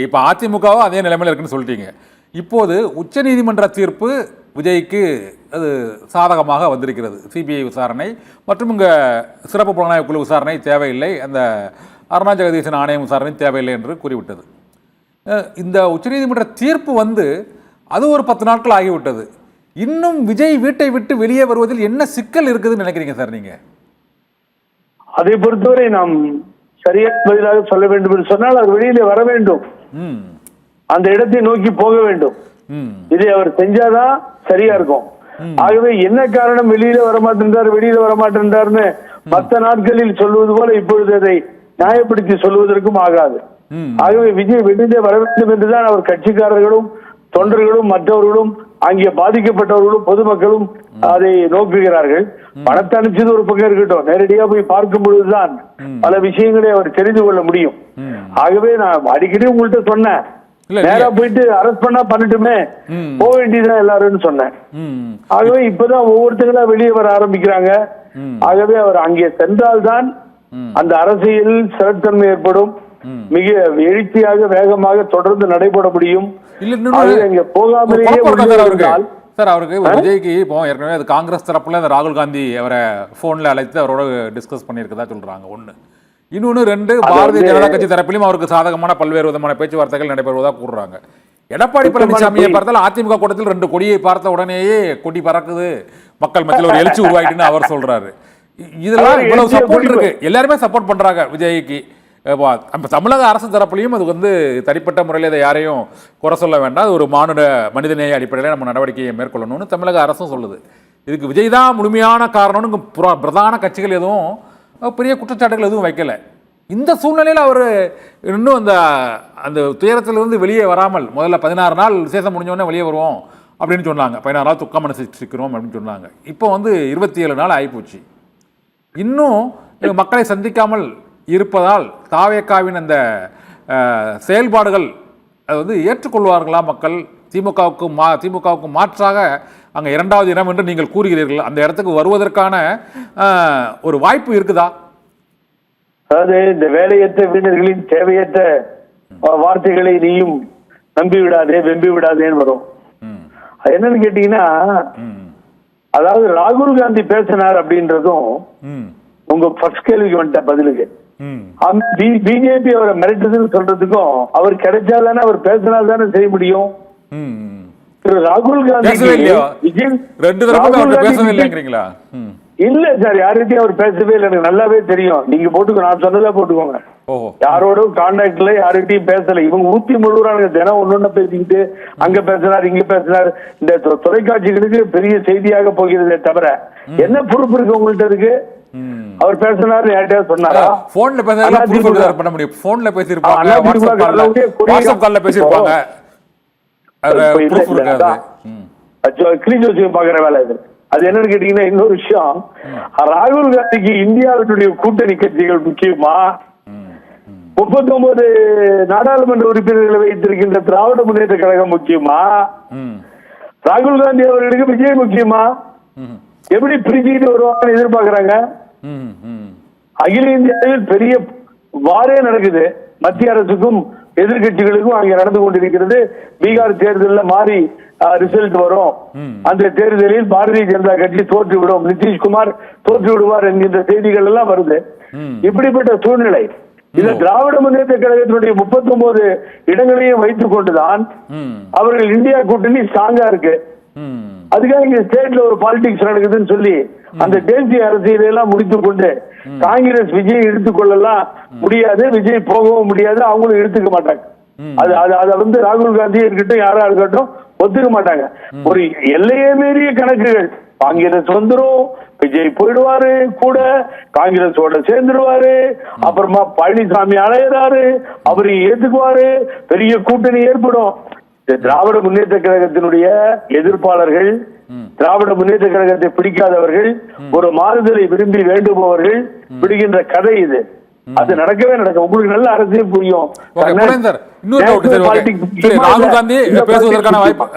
இப்ப அதிமுகவும் அதே நிலைமையில இருக்குன்னு சொல்லிட்டீங்க. இப்போது உச்ச நீதிமன்ற தீர்ப்பு விஜய்க்கு அது சாதகமாக வந்திருக்கிறது. சிபிஐ விசாரணை மற்றும் இங்க சிறப்பு புலனாய்வு குழு விசாரணை தேவையில்லை, அந்த அருணா ஜெகதீசன் ஆணையம் விசாரணை தேவையில்லை என்று கூறிவிட்டது. இந்த உச்சநீதிமன்ற தீர்ப்பு வந்து அது ஒரு 10 நாட்கள் ஆகிவிட்டது. இன்னும் விஜய் வீட்டை விட்டு வெளியே வருவதில் என்ன சிக்கல் இருக்குதுன்னு நினைக்கிறீங்க சார் நீங்க? அதை பொறுத்தவரை நாம் சரியா பதிலாக சொல்ல வேண்டும் என்று சொன்னால் அவர் வெளியில வர வேண்டும், அந்த இடத்தை நோக்கி போக வேண்டும். இதை அவர் செஞ்சாதான் சரியா இருக்கும். ஆகவே என்ன காரணம் வெளியில வரமாட்டேன்றார் வெளியில வரமாட்டேன்றார்னு மற்ற நாட்களில் சொல்வது போல இப்பொழுது அதை நியாயப்படுத்தி சொல்வதற்கும் ஆகாது. ஆகவே விஜய் வெளியிலே வர வேண்டும் என்றுதான் அவர் கட்சிக்காரர்களும் தொண்டர்களும் மற்றவர்களும் அங்கே பாதிக்கப்பட்டவர்களும் பொதுமக்களும் அதை நோக்குகிறார்கள். பணத்தை அனுப்பிச்சது ஒரு பக்கம் இருக்கட்டும், நேரடியா போய் பார்க்கும் பொழுதுதான் பல விஷயங்களை அவர் தெரிந்து கொள்ள முடியும். ஆகவே நான் அடிக்கடி உங்கள்கிட்ட சொன்னேன், நேரா போயிட்டு அரெஸ்ட் பண்ணா பண்ணட்டுமே, போக வேண்டியதுதான் எல்லாரும் சொன்னேன். ஆகவே இப்பதான் ஒவ்வொருத்தங்களா வெளியே வர ஆரம்பிக்கிறாங்க. ஆகவே அவர் அங்கே சென்றால்தான் அந்த அரசியல் ஸ்திரத்தன்மை ஏற்படும், மிக எழுச்சியாக வேகமாக தொடர்ந்து நடைபெற முடியும். சார் அவருக்கு விஜய்க்கு இப்போ ஏற்கனவே அது காங்கிரஸ் தரப்புல ராகுல் காந்தி அவரை போன்ல அழைத்து அவரோட டிஸ்கஸ் பண்ணியிருக்கதா சொல்றாங்க. ஒண்ணு. இன்னொன்னு 2, பாரதிய ஜனதா கட்சி தரப்பிலும் அவருக்கு சாதகமான பல்வேறு விதமான பேச்சுவார்த்தைகள் நடைபெறுவதா கூறுறாங்க. எடப்பாடி பழனிசாமியை பார்த்தால் அதிமுக கூட்டத்தில் 2 கொடியை பார்த்த உடனேயே கொடி பறக்குது, மக்கள் மத்தியில் ஒரு எழுச்சி உருவாயிட்டுன்னு அவர் சொல்றாரு. இதெல்லாம் இவ்வளவு சப்போர்ட் இருக்கு, எல்லாருமே சப்போர்ட் பண்றாங்க விஜய்க்கு. தமிழக அரசு தரப்புலையும் அது வந்து தனிப்பட்ட முறையில் இதை யாரையும் குறை சொல்ல வேண்டாம், அது ஒரு மனிதநேய அடிப்படையில் நம்ம நடவடிக்கையை மேற்கொள்ளணும்னு தமிழக அரசும் சொல்லுது. இதுக்கு விஜய் தான் முழுமையான காரணம்னு பிரதான கட்சிகள் எதுவும் பெரிய குற்றச்சாட்டுகள் எதுவும் வைக்கல. இந்த சூழ்நிலையில் அவர் இன்னும் அந்த துயரத்திலிருந்து வெளியே வராமல் முதல்ல 16 நாள் விசேஷம் முடிஞ்சோடனே வெளியே வருவோம் அப்படின்னு சொன்னாங்க, 16 நாள் துக்கம் சிக்கிறோம் அப்படின்னு சொன்னாங்க. இப்போ வந்து 27 நாள் ஆகிப்போச்சு. இன்னும் மக்களை சந்திக்காமல் இருப்பதால் தாவேக்காவின் அந்த செயல்பாடுகள் அது வந்து ஏற்றுக்கொள்வார்களா மக்கள்? திமுகவுக்கு மாற்றாக அங்கே 2வது இடம் என்று நீங்கள் கூறுகிறீர்கள், அந்த இடத்துக்கு வருவதற்கான ஒரு வாய்ப்பு இருக்குதா? அதாவது இந்த வேலையற்ற வீரர்களின் தேவையற்ற வார்த்தைகளை நீயும் நம்பி விடாதே வெம்பி விடாதேன்னு வரும். என்னன்னு கேட்டீங்கன்னா, அதாவது ராகுல் காந்தி பேசினார் அப்படின்றதும் உங்க ஃபர்ஸ்ட் கேள்விக்கு வந்துட்ட பதிலுக்கு, பிஜேபி அவரை மிரட்டுதுன்னு சொல்றதுக்கும் அவர் கிடைச்சாதானே அவர் பேசினால் தானே செய்ய முடியும். ராகுல் காந்தி இல்ல சார், யார்கிட்டயும் அவர் பேசவே இல்லை, எனக்கு நல்லாவே தெரியும். நீங்க போட்டுக்கோ, நான் சொன்னதா போட்டுக்கோங்க. யாரோடும் கான்டாக்ட்ல யாருகிட்டையும் பேசல. இவங்க ஊத்தி முழுறாங்க, தினம் ஒன்னொன்னு பேசிக்கிட்டு அங்க பேசினார் இங்க பேசினார். இந்த தொலைக்காட்சிகளுக்கு பெரிய செய்தியாக போகிறதே தவிர என்ன பொறுப்பு இருக்கு உங்கள்கிட்ட இருக்கு? அவர் பேசினாரு, யார்கிட்டயா சொன்னாரா? போன்ல பேசினாரு, பண்ண முடியும். போன்ல பேசிருப்பாங்க, வாட்ஸ்அப் கால்ல பேசிருப்பாங்க. பாக்குற வேலை இது. அது என்னன்னு கேட்டீங்கன்னா, இன்னொரு விஷயம், ராகுல் காந்திக்கு இந்தியாவினுடைய கூட்டணி கட்சிகள் முக்கியமா, 39 நாடாளுமன்ற உறுப்பினர்களை வைத்திருக்கின்ற திராவிட முன்னேற்ற கழகம் முக்கியமா, ராகுல் காந்தி அவர்களுக்கு விஜய் முக்கியமா? எப்படி பிரிச்சுக்கிட்டு வருவாங்கன்னு எதிர்பார்க்கிறாங்க. அகில இந்தியாவில் பெரிய வாரே நடக்குது, மத்திய அரசுக்கும் எதிர்கட்சிகளுக்கும் அங்கே நடந்து கொண்டிருக்கிறது. பீகார் தேர்தலில் மாறி ரிசல்ட் வரும், அந்த தேர்தலில் பாரதிய ஜனதா கட்சி தோற்றுவிடும், நிதிஷ்குமார் தோற்று விடுவார் என்கின்ற செய்திகள் எல்லாம் வருது. இப்படிப்பட்ட சூழ்நிலை, இந்த திராவிட முன்னேற்ற கழகத்தினுடைய 39 இடங்களையும் வைத்துக் கொண்டுதான் அவர்கள் இந்தியா கூட்டணி ஸ்ட்ராங்கா இருக்கு. அதுக்காக இங்க ஸ்டேட்ல ஒரு பாலிடிக்ஸ் நடக்குதுன்னு சொல்லி அந்த தேசிய அரசியலை எல்லாம் முடித்துக் கொண்டு காங்கிரஸ் விஜய் எடுத்துக்கொள்ளலாம் முடியாது, விஜய் போகவும் முடியாது, அவங்களும் எடுத்துக்க மாட்டாங்க. அதை வந்து ராகுல் காந்தி இருக்கட்டும் யாரா இருக்கட்டும் ஒத்துக்க மாட்டாங்க. ஒரு எல்லையே மீறிய கணக்குகள், காங்கிரஸ் வந்துரும், விஜய் போயிடுவாரு, கூட காங்கிரஸோட சேர்ந்துருவாரு, அப்புறமா பழனிசாமி அலையிறாரு, அவரு ஏத்துக்குவாரு, பெரிய கூட்டணி ஏற்படும். திராவிட முன்னேற்ற கழகத்தினுடைய எதிர்ப்பாளர்கள், திராவிட முன்னேற்ற கழகத்தை பிடிக்காதவர்கள், ஒரு மாறுதலை விரும்பி வேண்டுபவர்கள் பிடிக்கின்ற கதை இது. அது நடக்கவே நடக்கும். உங்களுக்கு நல்ல அரசியல் புரியும். ராகுல் காந்தி பேசுவதற்கான வாய்ப்பு